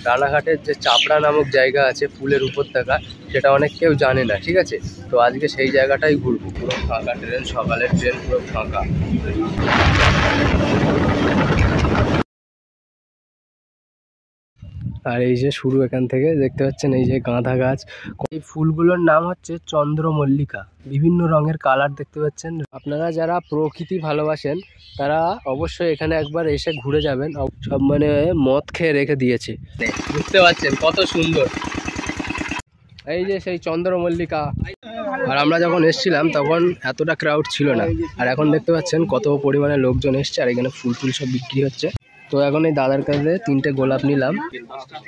রানাঘাটের যে চাপড়া নামক জায়গা আছে ফুলের উপত্যকা, সেটা অনেক কেউ জানে না। ঠিক আছে, তো আজকে সেই জায়গাটাই ঘুরবো। পুরো ফাঁকা ট্রেন, সকালের ট্রেন পুরো ফাঁকা। আর এই যে শুরু এখান থেকে দেখতে পাচ্ছেন, এই যে গাঁদা গাছ। এই ফুলগুলোর নাম হচ্ছে চন্দ্রমল্লিকা। বিভিন্ন রঙের কালার দেখতে পাচ্ছেন। আপনারা যারা প্রকৃতি ভালোবাসেন তারা অবশ্যই এখানে একবার এসে ঘুরে যাবেন। সব মানে মদ খেয়ে রেখে দিয়েছে, বুঝতে পারছেন কত সুন্দর। এই যে সেই চন্দ্রমল্লিকা। আর আমরা যখন এসেছিলাম তখন এতটা ক্রাউড ছিল না, আর এখন দেখতে পাচ্ছেন কত পরিমাণে লোকজন এসছে। আর এখানে ফুল টুল সব বিক্রি হচ্ছে। তো এখন এই দাদার কাছে 3টে গোলাপ নিলাম,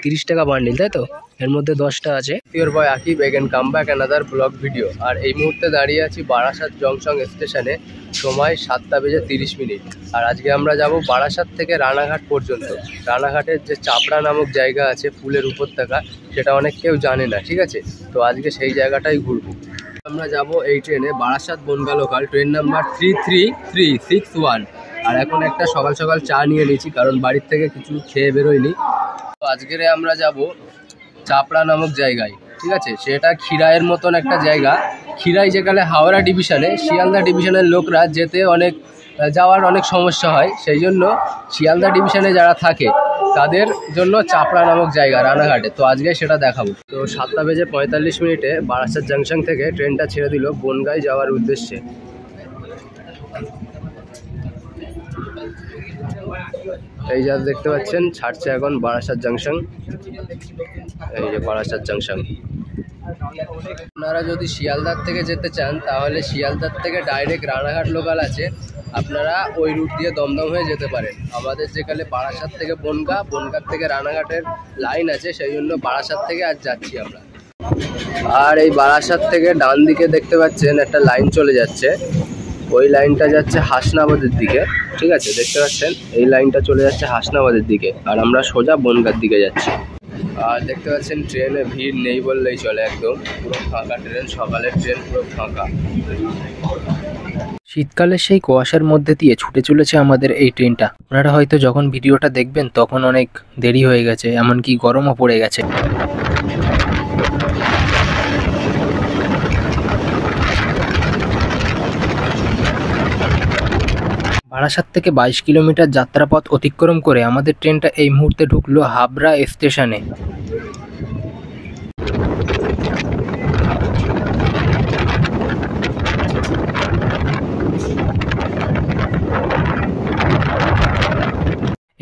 30 টাকা বান্ডিল, তাই তো? এর মধ্যে 10টা আছে। Your boy Akib again come back another vlog video. আর এই মুহূর্তে দাঁড়িয়ে আছি বারাসাত জংশন স্টেশনে। সময় 7:30। আর আজকে আমরা যাব বারাসাত থেকে রানাঘাট পর্যন্ত। রানাঘাটের যে চাপড়া নামক জায়গা আছে ফুলের উপত্যকা, সেটা অনেক কেউ জানে না। ঠিক আছে, তো আজকে সেই জায়গাটাই ঘুরবো। আমরা যাব এই ট্রেনে, Barasat Bangaon local, train number 33361। আর এখন একটা সকাল সকাল চা নিয়ে নিয়েছি, কারণ বাড়ির থেকে কিছু খেয়ে বেরোয়নি। তো আজকের আমরা যাব চাপড়া নামক জায়গায়। ঠিক আছে, সেটা খিরাইয়ের মতন একটা জায়গা। খিরাই যেখানে হাওড়া ডিভিশনে, শিয়ালদা ডিভিশনের লোকরা যেতে যাওয়ার অনেক সমস্যা হয়, সেই জন্য শিয়ালদা ডিভিশনে যারা থাকে তাদের জন্য চাপড়া নামক জায়গা রানাঘাটে। তো আজকে সেটা দেখাবো। তো 7:45 বারাসাত জাংশন থেকে ট্রেনটা ছেড়ে দিল বনগাঁয় যাওয়ার উদ্দেশ্যে। এই যা দেখতে পাচ্ছেন ছাড়ছে এখন বারাসাত জাংশন। এই যে বারাসাত জাংশন। আপনারা যদি শিয়ালদার থেকে যেতে চান তাহলে শিয়ালদার থেকে ডাইরেক্ট রানাঘাট লোকাল আছে, আপনারা ওই রুট দিয়ে দমদম হয়ে যেতে পারেন। আমাদের যেখানে বারাসাত থেকে বনগাঁ, বনগাঁ থেকে রানাঘাটের লাইন আছে, সেই জন্য বারাসাত থেকে আজ যাচ্ছি আমরা। আর এই বারাসাত থেকে ডান দিকে দেখতে পাচ্ছেন একটা লাইন চলে যাচ্ছে, ওই লাইনটা যাচ্ছে হাসনাবাদের দিকে। ঠিক আছে, দেখতে পাচ্ছেন এই লাইনটা চলে যাচ্ছে হাসনাবাদের দিকে, আর আমরা সোজা বনগাঁর দিকে যাচ্ছি। আর দেখতে পাচ্ছেন ট্রেনে ভিড় নেই বললেই চলে, একদম পুরো ফাঁকা ট্রেন, সকালের ট্রেন পুরো ফাঁকা। শীতকালে সেই কুয়াশার মধ্যে দিয়ে ছুটে চলেছে আমাদের এই ট্রেনটা। আপনারা হয়তো যখন ভিডিওটা দেখবেন তখন অনেক দেরি হয়ে গেছে, এমনকি গরমও পড়ে গেছে। বারাসাত থেকে 22 কিলোমিটার যাত্রাপথ অতিক্রম করে আমাদের ট্রেনটা এই মুহূর্তে ঢুকলো হাবড়া স্টেশনে।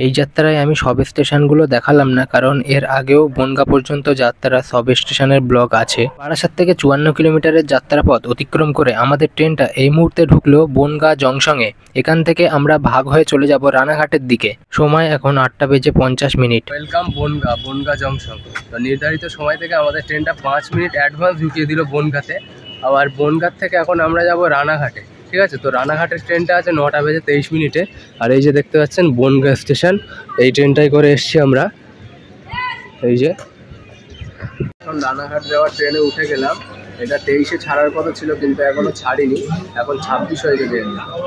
এই যাত্রায় আমি সব স্টেশনগুলো দেখালাম না, কারণ এর আগেও বনগাঁ পর্যন্ত যাত্রা সব স্টেশনের ব্লগ আছে। বারাসাত থেকে 54 কিলোমিটারের যাত্রাপথ অতিক্রম করে আমাদের ট্রেনটা এই মুহূর্তে ঢুকলো বনগাঁ জংশনে। এখান থেকে আমরা ভাগ হয়ে চলে যাব রানাঘাটের দিকে। সময় এখন 8:50। Welcome Bangaon, Bangaon junction. তো নির্ধারিত সময় থেকে আমাদের ট্রেনটা 5 মিনিট অ্যাডভান্স ঢুকিয়ে দিল বনগাঁতে। আবার বনগাঁ থেকে এখন আমরা যাব রানাঘাটে। ঠিক আছে, তো রানাঘাটের ট্রেনটা আছে 9:23। আর এই যে দেখতে পাচ্ছেন বনগাঁ স্টেশন, এই ট্রেনটাই করে এসছি আমরা। এই যে এখন রানাঘাট যাওয়ার ট্রেনে উঠে গেলাম। এটা 23-এ ছাড়ার কথা ছিল, কিন্তু এখনো ছাড়িনি, এখন 26 হয়ে গেছে।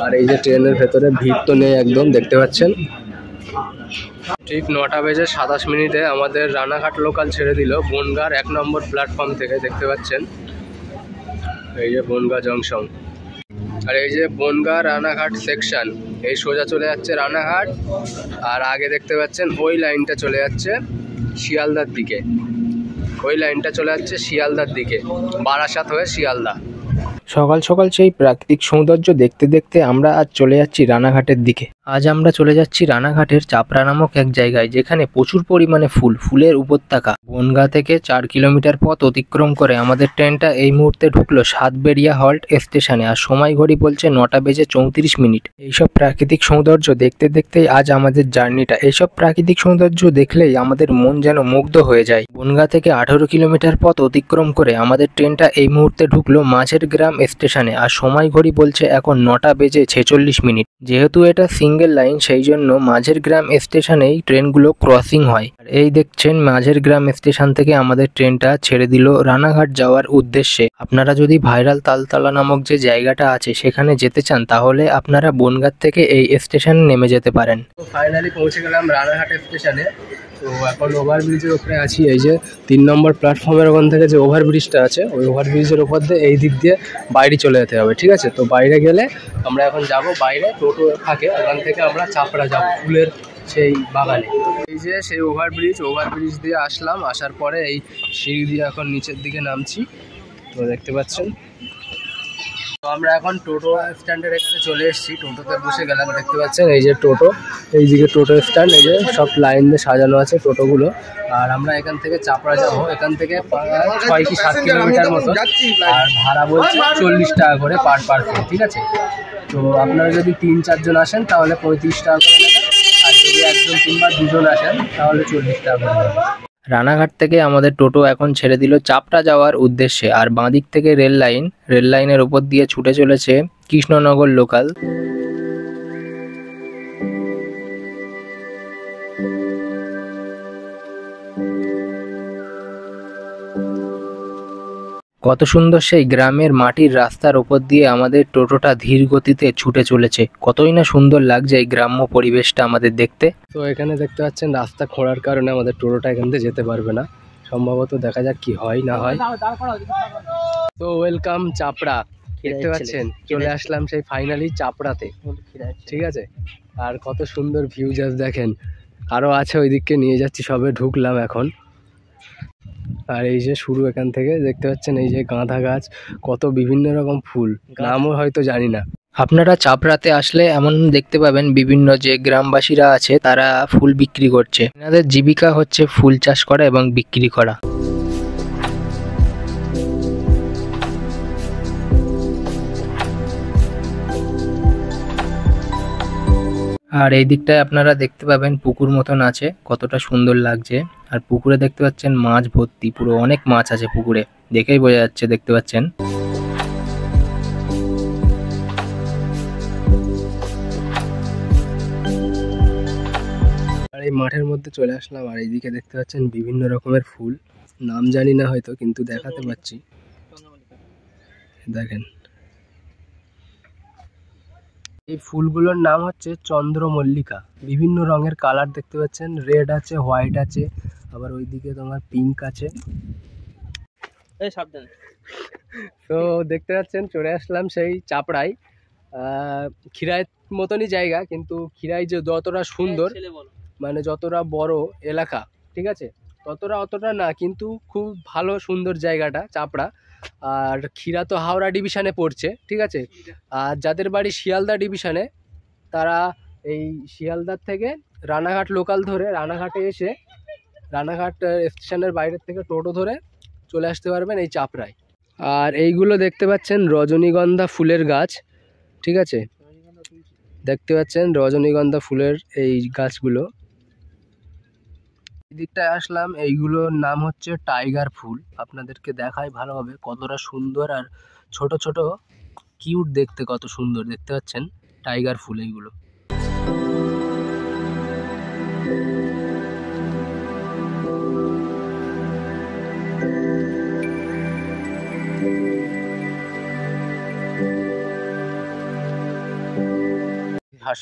আর এই যে ট্রেনের ভেতরে ভিড় তো নেই একদম, দেখতে পাচ্ছেন। ঠিক 9:27 আমাদের রানাঘাট লোকাল ছেড়ে দিল বনগাঁর 1 নম্বর প্ল্যাটফর্ম থেকে, দেখতে পাচ্ছেন। এই যে বনগাঁ জংশন, আর এই যে বনগাঁ রানাঘাট সেকশন, এই সোজা চলে যাচ্ছে রানাঘাট। আর আগে দেখতে পাচ্ছেন ওই লাইনটা চলে যাচ্ছে শিয়ালদার দিকে, ওই লাইনটা চলে যাচ্ছে শিয়ালদার দিকে, বারাসাত হয়ে শিয়ালদা। সকাল সকাল সেই প্রাকৃতিক সৌন্দর্য দেখতে দেখতে আমরা আজ চলে যাচ্ছি রানাঘাটের দিকে। আজ আমরা চলে যাচ্ছি রানাঘাটের চাপড়া নামক এক জায়গায়, যেখানে প্রচুর পরিমাণে ফুলের উপত্যকা। বনগাঁ থেকে 4 কিলোমিটার পথ অতিক্রম করে আমাদের ট্রেনটা এই মুহূর্তে ঢুকলো সাতবেরিয়া হল্ট স্টেশনে। আর সময় ঘড়ি বলছে 9:34। এইসব প্রাকৃতিক সৌন্দর্য দেখতে দেখতেই আজ আমাদের জার্নিটা। এইসব প্রাকৃতিক সৌন্দর্য দেখলেই আমাদের মন যেন মুগ্ধ হয়ে যায়। বনগাঁ থেকে 18 কিলোমিটার পথ অতিক্রম করে আমাদের ট্রেনটা এই মুহূর্তে ঢুকলো মাঝের গ্রাম স্টেশনে। আর সময় ঘড়ি বলছে এখন 9:46। যেহেতু এটা সিঙ্গেল লাইন, সেই জন্য মাঝের গ্রাম স্টেশনেই ট্রেনগুলো ক্রসিং হয়। আর এই দেখছেন মাঝের গ্রাম স্টেশন থেকে আমাদের ট্রেনটা ছেড়ে দিল রানাঘাট যাওয়ার উদ্দেশ্যে। আপনারা যদি ভাইরাল তালতলা নামক যে জায়গাটা আছে সেখানে যেতে চান, তাহলে আপনারা বনগাঁ থেকে এই স্টেশনে নেমে যেতে পারেন। তো ফাইনালি পৌঁছে গেলাম রানাঘাট স্টেশনে। তো এখন ওভারব্রিজের উপরে আছি। এই যে 3 নম্বর প্ল্যাটফর্মের ওখান থেকে যে ওভারব্রিজটা আছে ওই ওভারব্রিজের উপর দিয়ে এই দিক দিয়ে বাইরে চলে যেতে হবে, ঠিক আছে। তো বাইরে গেলে আমরা এখন যাব বাইরে, টোটো থাকে ওখান থেকে আমরা চাপড়া যাব ফুলের সেই বাগানে। এই যে সেই ওভারব্রিজ দিয়ে আসলাম, আসার পরে এই সিঁড়ি দিয়ে এখন নিচের দিকে নামছি। তো দেখতে পাচ্ছেন, তো আমরা এখন টোটো স্ট্যান্ডের এখানে চলে এসেছি, টোটোতে বসে গেলাম। দেখতে পাচ্ছেন এই যে টোটো, এইদিকে টোটো স্ট্যান্ড, এই যে সব লাইন দিয়ে সাজানো আছে টোটোগুলো। আর আমরা এখান থেকে চাপড়া যাবো, এখান থেকে 6 কি 7 কিলোমিটার মতো, আর ভাড়া বলছে 40 টাকা করে পার পারসন, ঠিক আছে। তো আপনারা যদি 3-4 জন আসেন তাহলে 35 টাকা করে নেবেন, আর যদি 1 জন কিংবা 2 জন আসেন তাহলে 40 টাকা করে নেবেন। রানাঘাট থেকে আমাদের টোটো এখন ছেড়ে দিল চাপড়া যাওয়ার উদ্দেশ্যে, আর বাঁদিক থেকে রেল লাইনের উপর দিয়ে ছুটে চলেছে কৃষ্ণনগর লোকাল। কত সুন্দর সেই গ্রামের মাটির রাস্তার ওপর দিয়ে আমাদের টোটোটা ধীর গতিতে ছুটে চলেছে। কতই না সুন্দর লাগছে এই গ্রাম্য পরিবেশটা আমাদের দেখতে। তো এখানে দেখতে পাচ্ছেন রাস্তা খোঁড়ার কারণে আমাদের টোটোটা এখান থেকে যেতে পারবে না, সম্ভবত দেখা যাক কি হয় না হয়। তো ওয়েলকাম চাপড়া, দেখতে পাচ্ছেন চলে আসলাম সেই ফাইনালি চাপড়াতে, ঠিক আছে। আর কত সুন্দর ভিউ জাস্ট দেখেন, আরও আছে ওইদিকে নিয়ে যাচ্ছি, সবে ঢুকলাম এখন। আর এই যে শুরু এখান থেকে দেখতে পাচ্ছেন এই যে গাঁদা গাছ, কত বিভিন্ন রকম ফুল, নামও হয়তো জানি না। আপনারা চাপড়াতে আসলে এমন দেখতে পাবেন বিভিন্ন যে গ্রামবাসীরা আছে তারা ফুল বিক্রি করছে। এনাদের জীবিকা হচ্ছে ফুল চাষ করা এবং বিক্রি করা। আর এই দিকটায় আপনারা দেখতে পাবেন পুকুর মতন আছে, কতটা সুন্দর লাগছে। আর পুকুরে দেখতে পাচ্ছেন মাছ ভর্তি, পুরো অনেক মাছ আছে পুকুরে, দেখেই বোঝা যাচ্ছে। দেখতে পাচ্ছেন আর এই মাঠের মধ্যে চলে আসলাম। আর এইদিকে দেখতে পাচ্ছেন বিভিন্ন রকমের ফুল, নাম জানি না হয়তো, কিন্তু দেখাতে পাচ্ছি, দেখেন। এই ফুলগুলোর নাম হচ্ছে চন্দ্রমল্লিকা, বিভিন্ন রঙের কালার দেখতে পাচ্ছেন, রেড আছে, হোয়াইট আছে, আবার ওইদিকে তোমার পিঙ্ক আছে। তো দেখতে পাচ্ছেন চলে আসলাম সেই চাপড়ায়, খিরাই মতনই জায়গা, কিন্তু খিরাই যে যতটা সুন্দর, মানে যতটা বড় এলাকা, ঠিক আছে, অতটা না, কিন্তু খুব ভালো সুন্দর জায়গাটা চাপড়া। আর খিরা তো হাওড়া ডিভিশনে পড়ছে, ঠিক আছে। আর যাদের বাড়ি শিয়ালদা ডিভিশনে, তারা এই শিয়ালদার থেকে রানাঘাট লোকাল ধরে রানাঘাটে এসে রানাঘাট স্টেশনের বাইরের থেকে টোটো ধরে চলে আসতে পারবেন এই চাপড়ায়। আর এইগুলো দেখতে পাচ্ছেন রজনীগন্ধা ফুলের গাছ, ঠিক আছে, দেখতে পাচ্ছেন রজনীগন্ধা ফুলের এই গাছগুলো। এই দিকটায় আসলাম, এইগুলোর নাম হচ্ছে টাইগার ফুল। আপনাদেরকে দেখাই ভালোভাবে কতটা সুন্দর, আর ছোট ছোট কিউট দেখতে, কত সুন্দর দেখতে পাচ্ছেন টাইগার ফুল এইগুলো।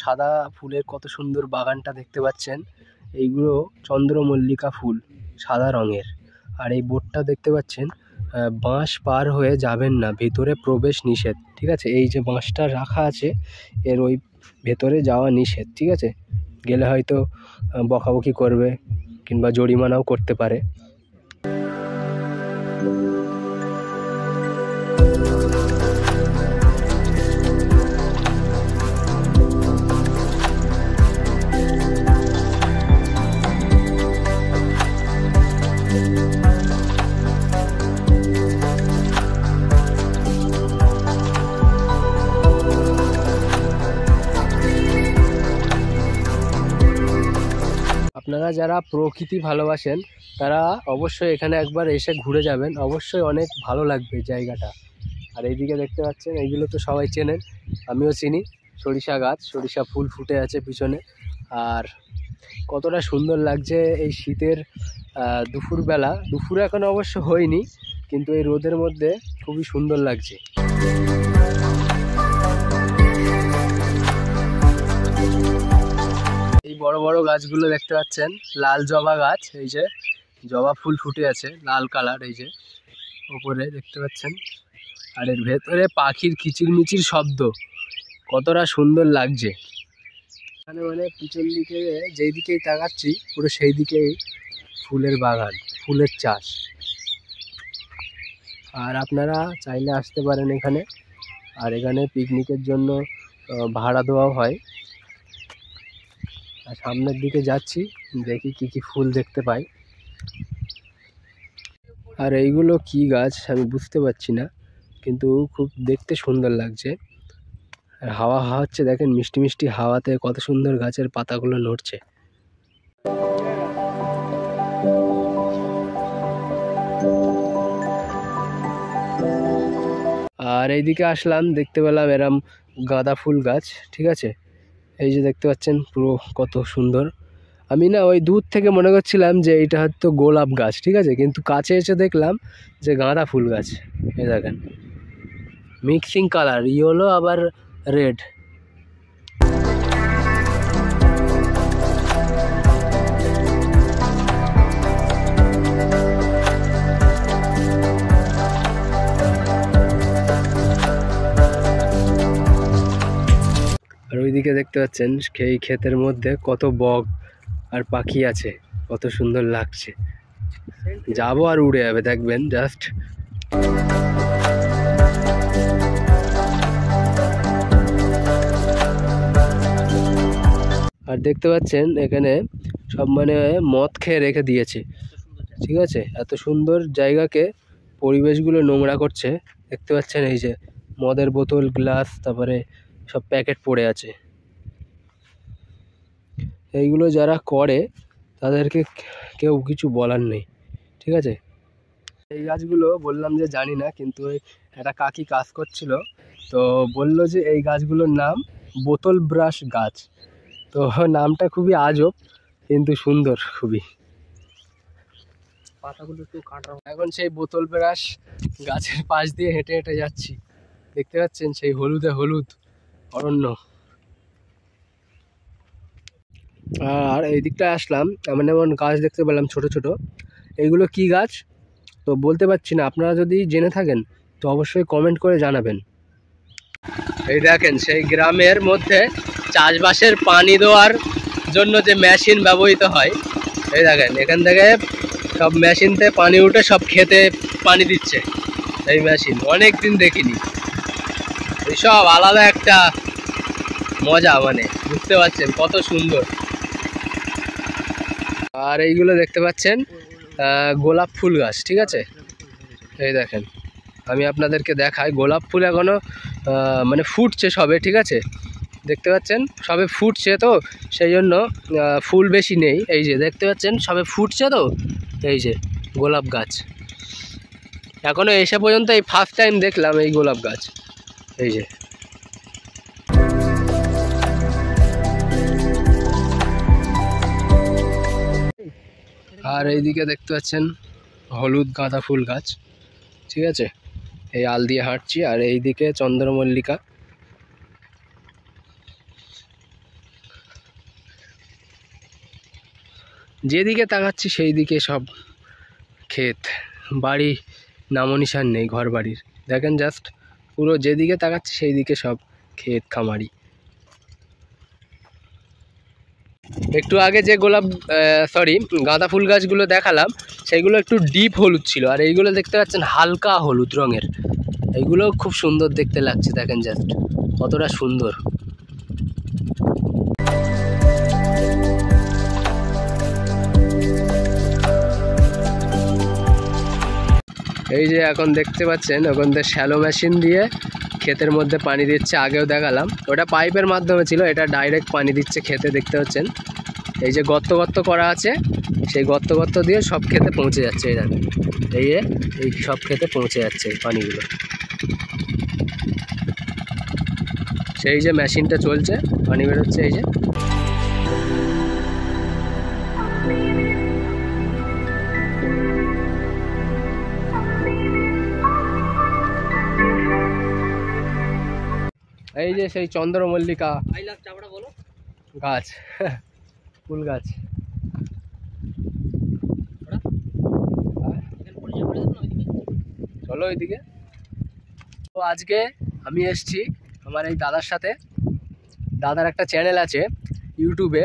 সাদা ফুলের কত সুন্দর বাগানটা দেখতে পাচ্ছেন, এইগুলো চন্দ্রমল্লিকা ফুল, সাদা রঙের। আর এই বোর্ডটা দেখতে পাচ্ছেন, বাঁশ পার হয়ে যাবেন না, ভেতরে প্রবেশ নিষেধ, ঠিক আছে। এই যে বাঁশটা রাখা আছে এর ওই ভেতরে যাওয়া নিষেধ, ঠিক আছে। গেলে হয়তো বকাবকি করবে কিংবা জরিমানাও করতে পারে। আপনারা যারা প্রকৃতি ভালোবাসেন তারা অবশ্যই এখানে একবার এসে ঘুরে যাবেন, অবশ্যই অনেক ভালো লাগবে জায়গাটা। আর এইদিকে দেখতে পাচ্ছেন, এইগুলো তো সবাই চেনেন, আমিও চিনি, সরিষা গাছ, সরিষা ফুল ফুটে আছে পিছনে। আর কতটা সুন্দর লাগছে এই শীতের দুপুরবেলা, দুপুরে এখন অবশ্য হয়নি, কিন্তু এই রোদের মধ্যে খুবই সুন্দর লাগছে। এই বড় বড় গাছগুলো দেখতে পাচ্ছেন, লাল জবা গাছ। এই যে জবা ফুল ফুটে আছে লাল কালার, এই যে উপরে দেখতে পাচ্ছেন। আর এর ভেতরে পাখির কিচিরমিচির শব্দ, কতটা সুন্দর লাগছে। এখানে মানে পিছন দিকে যেই দিকেই তাকাচ্ছি পুরো সেই দিকেই ফুলের বাগান, ফুলের চাষ। আর আপনারা চাইলে আসতে পারেন এখানে। আর এখানে পিকনিকের জন্য ভাড়া দেওয়াও হয়। আর সামনের দিকে যাচ্ছি, দেখি কি কি ফুল দেখতে পাই। আর এইগুলো কি গাছ আমি বুঝতে পারছি না, কিন্তু খুব দেখতে সুন্দর লাগছে। আর হাওয়া হচ্ছে, দেখেন মিষ্টি মিষ্টি হাওয়াতে কত সুন্দর গাছের পাতাগুলো নড়ছে। আর এইদিকে আসলাম, দেখতে পেলাম এরম গাঁদা ফুল গাছ, ঠিক আছে। এই যে দেখতে পাচ্ছেন পুরো কত সুন্দর। আমি না ওই দূর থেকে মনে করছিলাম যে এটা হয়তো গোলাপ গাছ, ঠিক আছে, কিন্তু কাছে এসে দেখলাম যে গাঁদা ফুল গাছ। এই দেখেন মিক্সিং কালার, ইয়েলো আবার রেড। আর ওইদিকে দেখতে পাচ্ছেন এই ক্ষেতের মধ্যে কত বক আর পাখি আছে, কত সুন্দর লাগছে। যাবো আর উড়ে যাবে, দেখবেন জাস্ট। আর দেখতে পাচ্ছেন এখানে সব মানে মদ খেয়ে রেখে দিয়েছে, ঠিক আছে। এত সুন্দর জায়গাকে পরিবেশগুলো নোংরা করছে, দেখতে পাচ্ছেন। এই যে মদের বোতল, গ্লাস, তারপরে সব প্যাকেট পড়ে আছে। এইগুলো যারা করে তাদেরকে কেউ কিছু বলার নেই, ঠিক আছে। এই গাছগুলো বললাম যে জানি না, কিন্তু একটা কাকি কাজ করছিল, তো বললো যে এই গাছগুলোর নাম বোতল ব্রাশ গাছ। তো নামটা খুবই আজব কিন্তু সুন্দর খুবই। পাতাগুলো একটু কাটা। এখন সেই বোতল ব্রাশ গাছের পাশ দিয়ে হেঁটে হেঁটে যাচ্ছি, দেখতে পাচ্ছেন সেই হলুদে হলুদ অরণ্য। আর এই দিকটায় আসলাম, এমন এমন গাছ দেখতে পেলাম ছোট ছোট। এইগুলো কি গাছ তো বলতে পারছি না, আপনারা যদি জেনে থাকেন তো অবশ্যই কমেন্ট করে জানাবেন। এই দেখেন সেই গ্রামের মধ্যে চাষবাসের পানি দেওয়ার জন্য যে মেশিন ব্যবহৃত হয়, এই দেখেন এখান থেকে সব মেশিনতে পানি উঠে সব খেতে পানি দিচ্ছে। এই মেশিন অনেক দিন দেখিনি, এইসব আলাদা একটা মজা, মানে বুঝতে পারছেন কত সুন্দর। আর এইগুলো দেখতে পাচ্ছেন গোলাপ ফুল গাছ, ঠিক আছে। এই দেখেন আমি আপনাদেরকে দেখাই, গোলাপ ফুল এখনো মানে ফুটছে সবে, ঠিক আছে। দেখতে পাচ্ছেন সবে ফুটছে, তো সেই জন্য ফুল বেশি নেই। এই যে দেখতে পাচ্ছেন সবে ফুটছে, তো এই যে গোলাপ গাছ এখনো এসে পর্যন্ত এই ফার্স্ট টাইম দেখলাম এই গোলাপ গাছ। এই যে আর এইদিকে দেখতে পাচ্ছেন হলুদ গাঁদা ফুল গাছ, ঠিক আছে। এই আল দিয়ে হাঁটছি, আর এইদিকে চন্দ্রমল্লিকা। যেদিকে তাকাচ্ছি সেই দিকে সব ক্ষেত, বাড়ি নামো নিশান নেই ঘর বাড়ির। দেখেন জাস্ট পুরো যেদিকে তাকাচ্ছি সেই দিকে সব ক্ষেত খামারি। একটু আগে যে গাঁদা ফুল গাছগুলো দেখালাম সেইগুলো একটু ডিপ হলুদ ছিল, আর এইগুলো দেখতে পাচ্ছেন হালকা হলুদ রঙের। এইগুলো খুব সুন্দর দেখতে লাগছে, দেখেন জাস্ট কতটা সুন্দর। এই যে এখন দেখতে পাচ্ছেন ওখান থেকে শ্যালো মেশিন দিয়ে ক্ষেতের মধ্যে পানি দিচ্ছে। আগেও দেখালাম, ওটা পাইপের মাধ্যমে ছিল, এটা ডাইরেক্ট পানি দিচ্ছে খেতে। দেখতে পাচ্ছেন এই যে গর্ত গর্ত করা আছে, সেই গর্ত গর্ত দিয়ে সব ক্ষেতে পৌঁছে যাচ্ছে। এই দেখেন এই সব ক্ষেতে পৌঁছে যাচ্ছে এই পানিগুলো। সেই যে মেশিনটা চলছে, পানি বেরোচ্ছে। এই যে এই যে সেই চন্দ্রমল্লিকা গাছ। ফুল গাছ। চলো ওইদিকে। তো আজকে আমি এসছি আমার এই দাদার সাথে। দাদার একটা চ্যানেল আছে ইউটিউবে,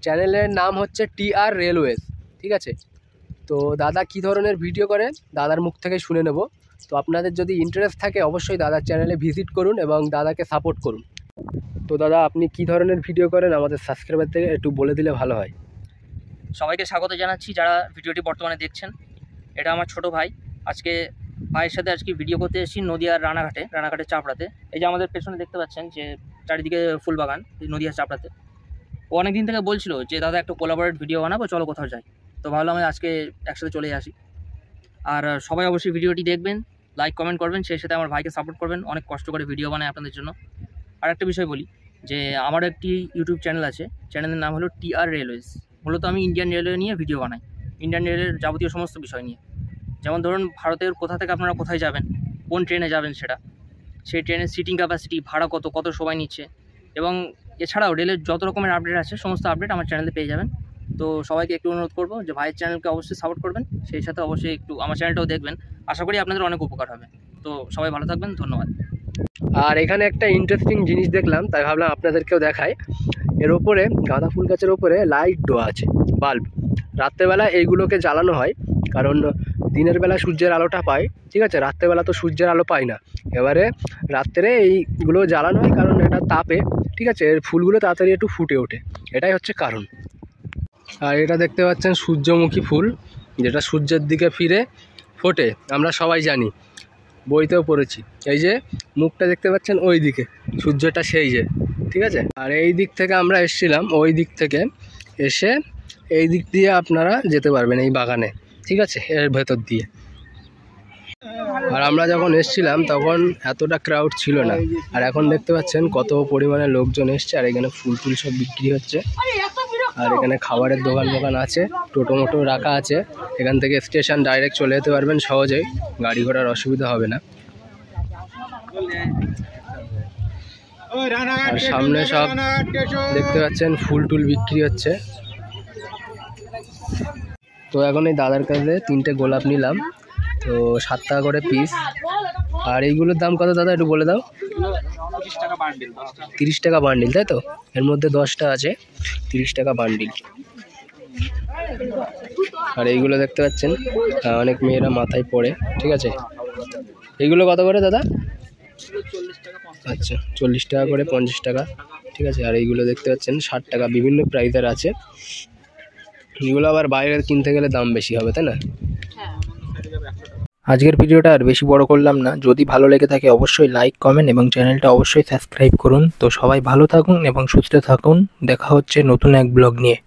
চ্যানেলের নাম হচ্ছে TR রেলওয়েজ, ঠিক আছে। তো দাদা কি ধরনের ভিডিও করে দাদার মুখ থেকে শুনে নেব। তো আপনাদের যদি ইন্টারেস্ট থাকে অবশ্যই দাদার চ্যানেলে ভিজিট করুন এবং দাদাকে সাপোর্ট করুন। তো দাদা আপনি কি ধরনের ভিডিও করেন আমাদের সাবস্ক্রাইবার থেকে একটু বলে দিলে ভালো হয়। সবাইকে স্বাগত জানাচ্ছি যারা ভিডিওটি বর্তমানে দেখছেন। এটা আমার ছোট ভাই। আজকে ভাইয়ের সাথে ভিডিও করতে এসেছি নদিয়ার রানাঘাটের চাপড়াতে। এই যে আমাদের পেছনে দেখতে পাচ্ছেন যে চারিদিকে ফুল বাগান, এই নদিয়ার চাপড়াতে। ও অনেক দিন থেকে বলছিল যে দাদা একটা কোলাবোরেট ভিডিও বানাবো, চলো কোথাও যাই। তো ভাবলাম আমি আজকে একসাথে চলে আসি। আর সবাই অবশ্যই ভিডিওটি দেখবেন, লাইক কমেন্ট করবেন, সেই সাথে আমার ভাইকে সাপোর্ট করবেন। অনেক কষ্ট করে ভিডিও বানায় আপনাদের জন্য। আর একটা বিষয় বলি যে আমার একটি ইউটিউব চ্যানেল আছে, চ্যানেলের নাম হলো TR রেলওয়েজ। মূলত আমি ইন্ডিয়ান রেলওয়ে নিয়ে ভিডিও বানাই, ইন্ডিয়ান রেলের যাবতীয় সমস্ত বিষয় নিয়ে। যেমন ধরুন ভারতের কোথা থেকে আপনারা কোথায় যাবেন, কোন ট্রেনে যাবেন সেটা, সেই ট্রেনের সিটিং ক্যাপাসিটি, ভাড়া কত সময় নিচ্ছে, এবং এছাড়াও রেলের যত রকমের আপডেট আছে সমস্ত আপডেট আমার চ্যানেলে পেয়ে যাবেন। তো সবাইকে একটু অনুরোধ করবো যে ভাইয়ের চ্যানেলকে অবশ্যই সাপোর্ট করবেন, সেই সাথে অবশ্যই একটু আমার চ্যানেলটাও দেখবেন। আশা করি আপনাদের অনেক উপকার হবে। তো সবাই ভালো থাকবেন, ধন্যবাদ। আর এখানে একটা ইন্টারেস্টিং জিনিস দেখলাম, তাই ভাবলাম আপনাদেরকেও দেখাই। এর ওপরে গাঁদা ফুল গাছের ওপরে লাইট দেওয়া আছে, বাল্ব। রাত্রেবেলা এইগুলোকে জ্বালানো হয়, কারণ দিনের বেলা সূর্যের আলোটা পায়, ঠিক আছে। রাত্রেবেলা তো সূর্যের আলো পায় না, এবারে রাত্রে এইগুলো জ্বালানো হয় কারণ এটা তাপে, ঠিক আছে, এর ফুলগুলো তাড়াতাড়ি একটু ফুটে ওঠে, এটাই হচ্ছে কারণ। আর এটা দেখতে পাচ্ছেন সূর্যমুখী ফুল, যেটা সূর্যের দিকে ফিরে ফোটে, আমরা সবাই জানি, বইতেও পড়েছি। এই যে মুখটা দেখতে পাচ্ছেন ওই দিকে, সূর্যটা সেই যে, ঠিক আছে। আর এই দিক থেকে আমরা এসেছিলাম, ওই দিক থেকে এসে এই দিক দিয়ে আপনারা যেতে পারবেন এই বাগানে, ঠিক আছে, এর ভেতর দিয়ে। আর আমরা যখন এসেছিলাম তখন এতটা ক্রাউড ছিল না, আর এখন দেখতে পাচ্ছেন কত পরিমাণে লোকজন এসছে। আর এখানে ফুল টুল সব বিক্রি হচ্ছে, আর এখানে খাবারের দোকান আছে, টোটো মোটো রাখা আছে। এখান থেকে স্টেশন ডাইরেক্ট চলে যেতে পারবেন সহজেই, গাড়ি ঘোড়ার অসুবিধা হবে না। আর সামনে সব দেখতে পাচ্ছেন ফুল টুল বিক্রি হচ্ছে। তো এখন এই দাদার কাছে 3টে গোলাপ নিলাম, তো 7 টাকা করে পিস। আর এইগুলোর দাম কত দাদা একটু বলে দাও। 30 টাকা বান্ডিল, তাই তো? এর মধ্যে 10টা আছে, 30 টাকা বান্ডিল। আর এইগুলো দেখতে পাচ্ছেন অনেক মেয়েরা মাথায় পরে, ঠিক আছে। এইগুলো কত করে দাদা? আচ্ছা, 40 টাকা করে, 50 টাকা, ঠিক আছে। আর এইগুলো দেখতে পাচ্ছেন 60 টাকা, বিভিন্ন প্রাইসের আছে। এগুলো আবার বাইরে কিনতে গেলে দাম বেশি হবে, তাই না? আজকের ভিডিওটা আর বেশি বড় করলাম না। যদি ভালো লেগে থাকে অবশ্যই লাইক কমেন্ট এবং চ্যানেলটা অবশ্যই সাবস্ক্রাইব করুন। তো সবাই ভালো থাকুন এবং সুস্থ থাকুন। দেখা হচ্ছে নতুন এক ব্লগ নিয়ে।